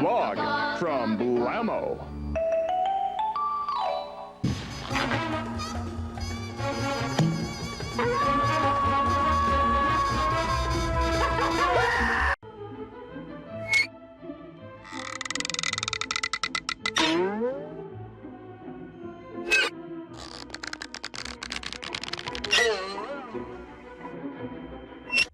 vlog from Blammo.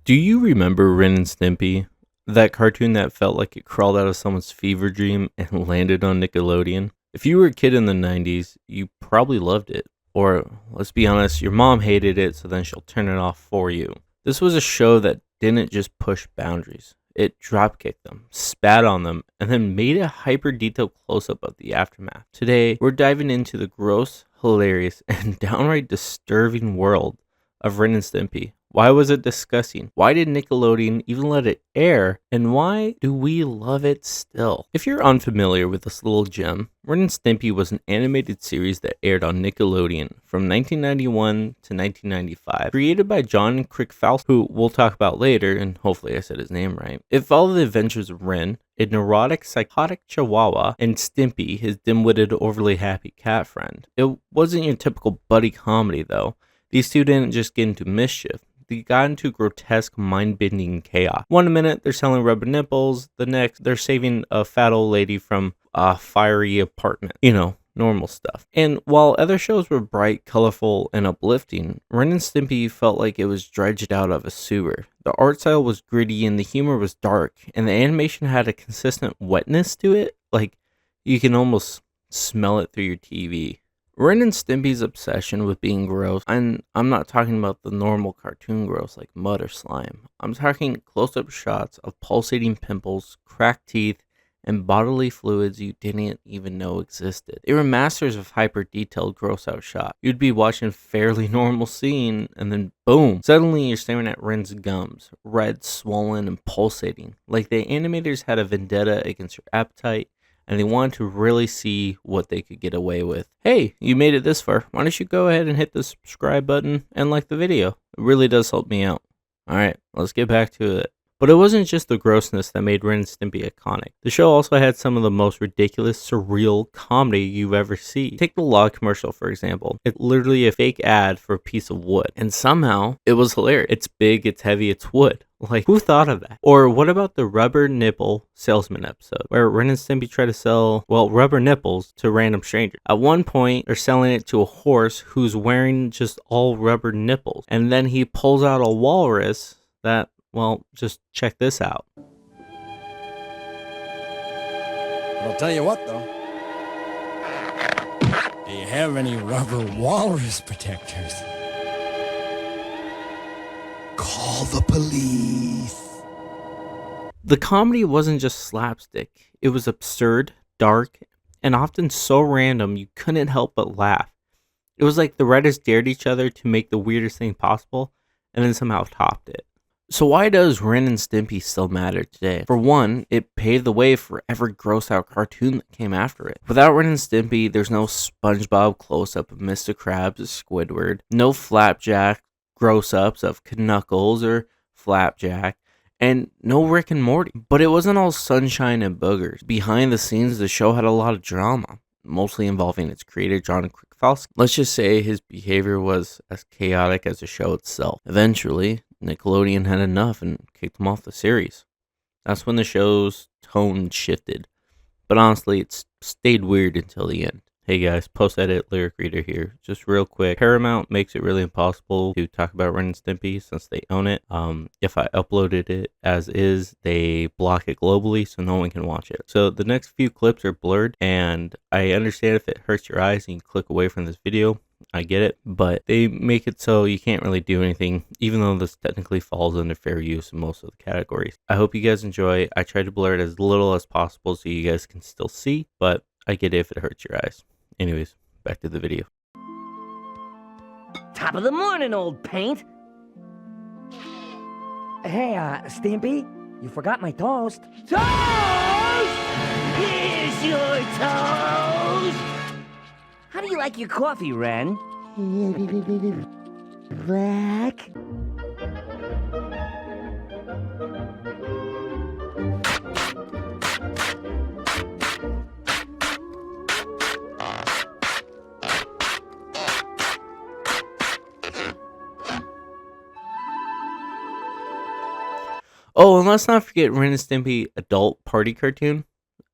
Do you remember Ren and Stimpy? That cartoon that felt like it crawled out of someone's fever dream and landed on Nickelodeon? If you were a kid in the 90s, you probably loved it. Or, let's be honest, your mom hated it, so then she'll turn it off for you. This was a show that didn't just push boundaries. It dropkicked them, spat on them, and then made a hyper-detailed close-up of the aftermath. Today, we're diving into the gross, hilarious, and downright disturbing world of Ren and Stimpy. Why was it disgusting? Why did Nickelodeon even let it air? And why do we love it still? If you're unfamiliar with this little gem, Ren and Stimpy was an animated series that aired on Nickelodeon from 1991 to 1995. Created by John Crickfaust, who we'll talk about later, and hopefully I said his name right. It followed the adventures of Ren, a neurotic, psychotic chihuahua, and Stimpy, his dim-witted, overly happy cat friend. It wasn't your typical buddy comedy, though. These two didn't just get into mischief. They got into grotesque, mind-bending chaos. One minute, they're selling rubber nipples. The next, they're saving a fat old lady from a fiery apartment. You know, normal stuff. And while other shows were bright, colorful, and uplifting, Ren and Stimpy felt like it was dredged out of a sewer. The art style was gritty, and the humor was dark, and the animation had a consistent wetness to it. Like, you can almost smell it through your TV. Ren and Stimpy's obsession with being gross, and I'm not talking about the normal cartoon gross like mud or slime. I'm talking close-up shots of pulsating pimples, cracked teeth, and bodily fluids you didn't even know existed. They were masters of hyper-detailed gross-out shots. You'd be watching a fairly normal scene, and then boom, suddenly you're staring at Ren's gums, red, swollen, and pulsating, like the animators had a vendetta against your appetite, and they wanted to really see what they could get away with. Hey, you made it this far. Why don't you go ahead and hit the subscribe button and like the video? It really does help me out. Alright, let's get back to it. But it wasn't just the grossness that made Ren and Stimpy iconic. The show also had some of the most ridiculous, surreal comedy you've ever seen. Take the log commercial, for example. It's literally a fake ad for a piece of wood. And somehow, it was hilarious. It's big, it's heavy, it's wood. Like, who thought of that? Or what about the rubber nipple salesman episode, where Ren and Stimpy try to sell, well, rubber nipples to random strangers? At one point, they're selling it to a horse who's wearing just all rubber nipples. And then he pulls out a walrus that, well, just check this out. I'll tell you what, though. Do you have any rubber walrus protectors? Call the police. The comedy wasn't just slapstick. It was absurd, dark, and often so random you couldn't help but laugh. It was like the writers dared each other to make the weirdest thing possible, and then somehow topped it. So why does Ren and Stimpy still matter today? For one, it paved the way for every gross-out cartoon that came after it. Without Ren and Stimpy, there's no SpongeBob close-up of Mr. Krabs or Squidward, no Flapjack gross-ups of Knuckles or Flapjack, and no Rick and Morty. But it wasn't all sunshine and boogers. Behind the scenes, the show had a lot of drama, mostly involving its creator, John Crickfaust. Let's just say his behavior was as chaotic as the show itself. Eventually, Nickelodeon had enough and kicked him off the series. That's when the show's tone shifted. But honestly, it stayed weird until the end. Hey guys, post-edit lyric reader here. Just real quick, Paramount makes it really impossible to talk about Ren and Stimpy since they own it. If I uploaded it as is, they block it globally so no one can watch it. So the next few clips are blurred, and I understand if it hurts your eyes and you click away from this video. I get it, but they make it so you can't really do anything, even though this technically falls under fair use in most of the categories. I hope you guys enjoy. I try to blur it as little as possible so you guys can still see, but I get it if it hurts your eyes. Anyways, back to the video. Top of the morning, old paint. Hey, Stimpy, you forgot my toast. Toast! Here's your toast! How do you like your coffee, Ren? Black? Oh, and let's not forget Ren and Stimpy adult party cartoon.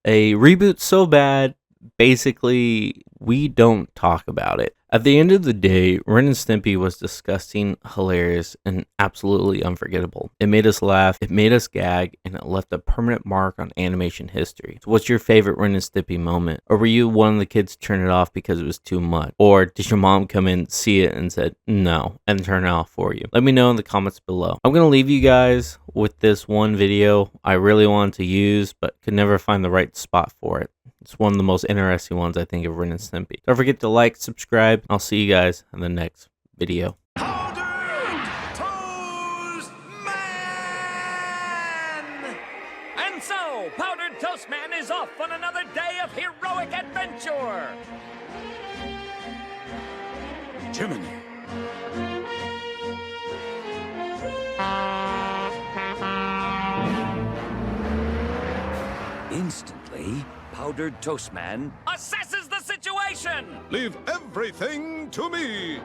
A reboot so bad, basically, we don't talk about it. At the end of the day, Ren and Stimpy was disgusting, hilarious, and absolutely unforgettable. It made us laugh, it made us gag, and it left a permanent mark on animation history. So what's your favorite Ren and Stimpy moment? Or were you one of the kids to turn it off because it was too much? Or did your mom come in, see it, and said no, and turn it off for you? Let me know in the comments below. I'm going to leave you guys with this one video I really wanted to use, but could never find the right spot for it. It's one of the most interesting ones, I think, of Ren and Stimpy. Don't forget to like, subscribe, and I'll see you guys in the next video. Powdered Toast Man! And so, Powdered Toast Man is off on another day of heroic adventure! Jiminy. Instantly, Powdered Toast Man assesses the situation! Leave everything to me.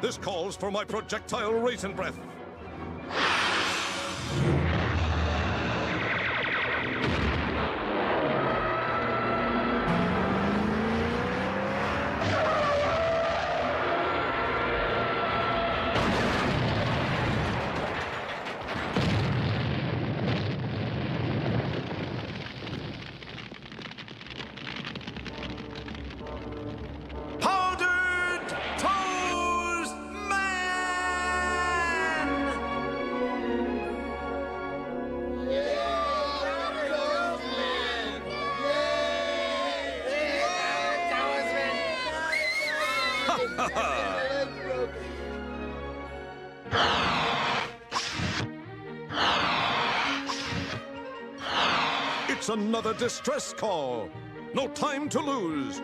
This calls for my projectile raisin breath. Powdered Toast Man! It's another distress call. No time to lose.